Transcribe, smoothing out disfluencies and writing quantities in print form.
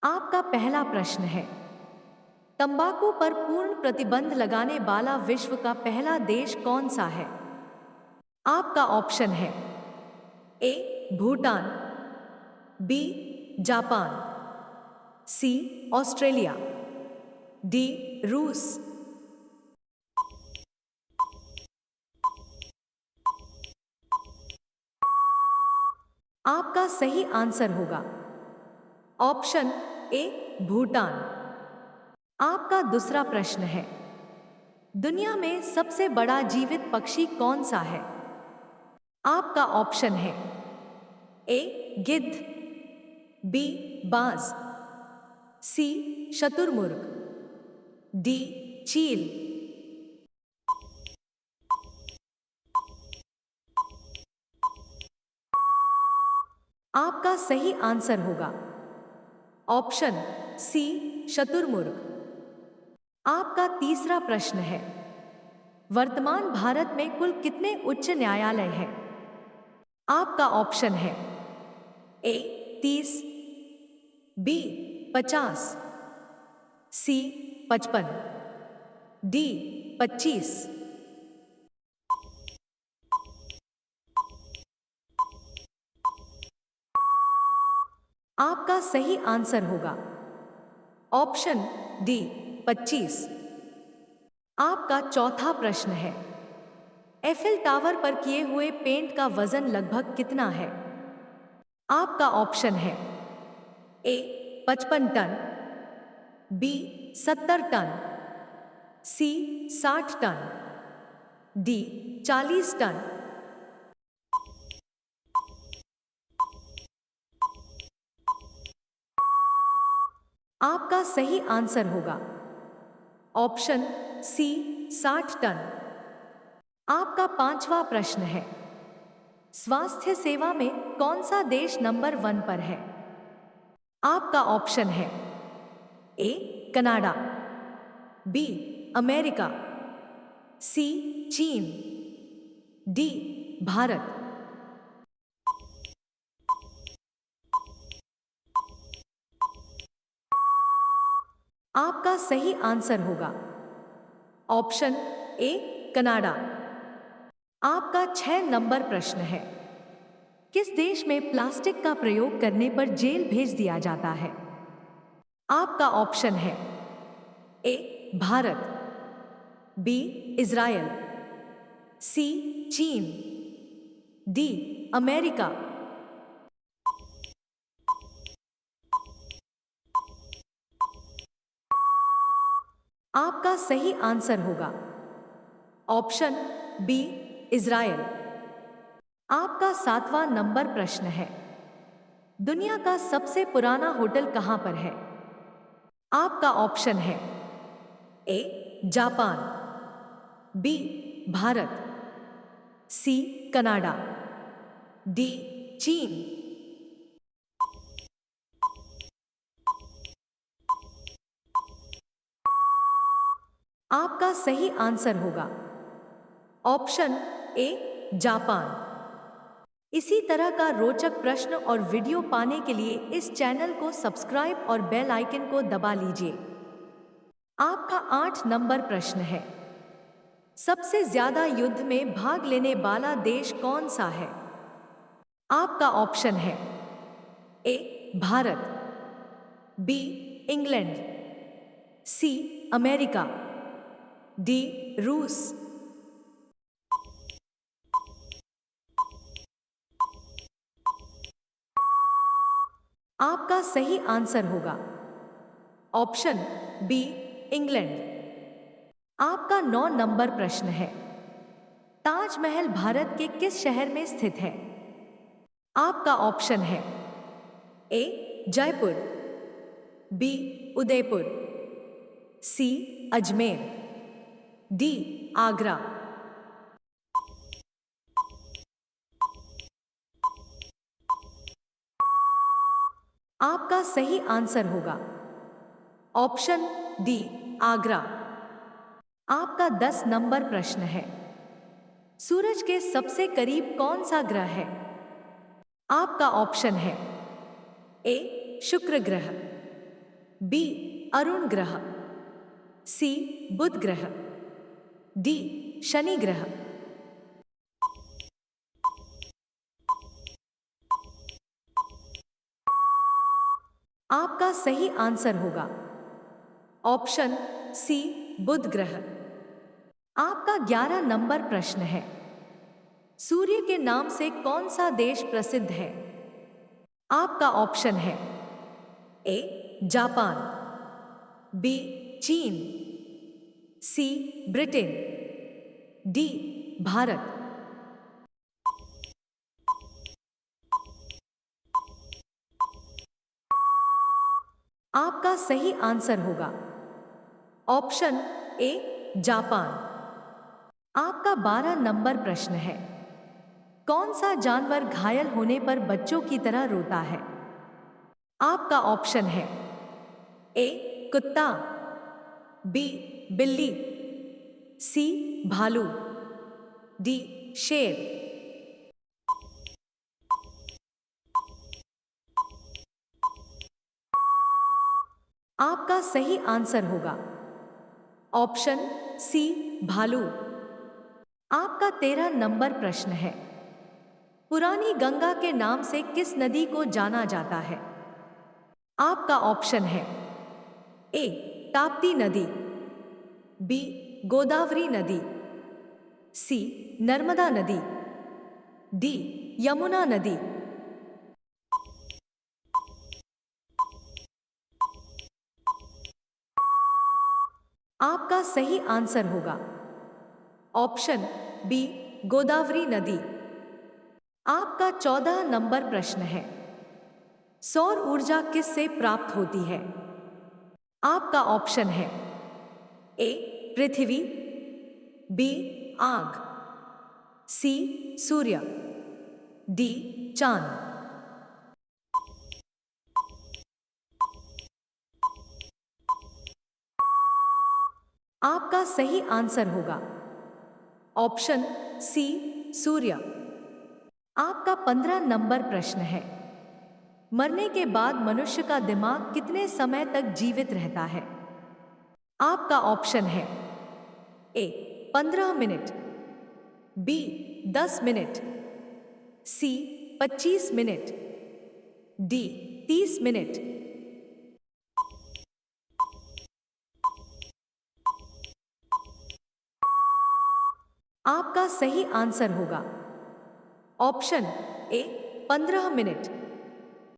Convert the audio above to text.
आपका पहला प्रश्न है, तंबाकू पर पूर्ण प्रतिबंध लगाने वाला विश्व का पहला देश कौन सा है? आपका ऑप्शन है ए भूटान, बी जापान, सी ऑस्ट्रेलिया, डी रूस। आपका सही आंसर होगा ऑप्शन ए भूटान। आपका दूसरा प्रश्न है, दुनिया में सबसे बड़ा जीवित पक्षी कौन सा है? आपका ऑप्शन है ए गिद्ध, बी बाज, सी शतुरमुर्ग, डी चील। आपका सही आंसर होगा ऑप्शन सी शतुरमुर्ग। आपका तीसरा प्रश्न है, वर्तमान भारत में कुल कितने उच्च न्यायालय हैं? आपका ऑप्शन है ए 30, बी 50, सी 55, डी 25। आपका सही आंसर होगा ऑप्शन डी 25। आपका चौथा प्रश्न है, एफिल टावर पर किए हुए पेंट का वजन लगभग कितना है? आपका ऑप्शन है ए 55 टन, बी 70 टन, सी 60 टन, डी 40 टन। आपका सही आंसर होगा ऑप्शन सी 60 टन। आपका पांचवा प्रश्न है, स्वास्थ्य सेवा में कौन सा देश नंबर 1 पर है? आपका ऑप्शन है ए कनाडा, बी अमेरिका, सी चीन, डी भारत। आपका सही आंसर होगा ऑप्शन ए कनाडा। आपका 6 नंबर प्रश्न है, किस देश में प्लास्टिक का प्रयोग करने पर जेल भेज दिया जाता है? आपका ऑप्शन है ए भारत, बी इज़राइल, सी चीन, डी अमेरिका। आपका सही आंसर होगा ऑप्शन बी इज़राइल। आपका 7वां नंबर प्रश्न है, दुनिया का सबसे पुराना होटल कहां पर है? आपका ऑप्शन है A Japan, B Bharat, C Canada, D चीन। आपका सही आंसर होगा ऑप्शन ए जापान। इसी तरह का रोचक प्रश्न और वीडियो पाने के लिए इस चैनल को सब्सक्राइब और बेल आइकन को दबा लीजिए। आपका 8 नंबर प्रश्न है, सबसे ज्यादा युद्ध में भाग लेने वाला देश कौन सा है? आपका ऑप्शन है A Bharat, B England, C America, D रूस। आपका सही आंसर होगा ऑप्शन बी इंग्लैंड। आपका 9 नंबर प्रश्न है, ताजमहल भारत के किस शहर में स्थित है? आपका ऑप्शन है ए जयपुर, बी उदयपुर, सी अजमेर, डी आगरा। आपका सही आंसर होगा ऑप्शन डी आगरा। आपका 10 नंबर प्रश्न है, सूरज के सबसे करीब कौन सा ग्रह है? आपका ऑप्शन है ए शुक्र ग्रह, बी अरुण ग्रह, सी बुध ग्रह, डी शनि ग्रह। आपका सही आंसर होगा ऑप्शन सी बुध ग्रह। आपका 11 नंबर प्रश्न है, सूर्य के नाम से कौन सा देश प्रसिद्ध है? आपका ऑप्शन है ए जापान, बी चीन, सी ब्रिटेन, डी भारत। आपका सही आंसर होगा ऑप्शन ए जापान। आपका 12 नंबर प्रश्न है, कौन सा जानवर घायल होने पर बच्चों की तरह रोता है? आपका ऑप्शन है ए कुत्ता, बी बिल्ली, सी भालू, डी शेर। आपका सही आंसर होगा ऑप्शन सी भालू। आपका 13 नंबर प्रश्न है, पुरानी गंगा के नाम से किस नदी को जाना जाता है? आपका ऑप्शन है ए ताप्ती नदी, बी गोदावरी नदी, सी नर्मदा नदी, डी यमुना नदी। आपका सही आंसर होगा ऑप्शन बी गोदावरी नदी। आपका 14 नंबर प्रश्न है, सौर ऊर्जा किससे प्राप्त होती है? आपका ऑप्शन है ए पृथ्वी, बी आग, सी सूर्य, डी चांद। आपका सही आंसर होगा ऑप्शन सी सूर्य। आपका 15 नंबर प्रश्न है, मरने के बाद मनुष्य का दिमाग कितने समय तक जीवित रहता है? आपका ऑप्शन है ए 15 मिनट, बी 10 मिनट, सी 25 मिनट, डी 30 मिनट। आपका सही आंसर होगा ऑप्शन ए 15 मिनट।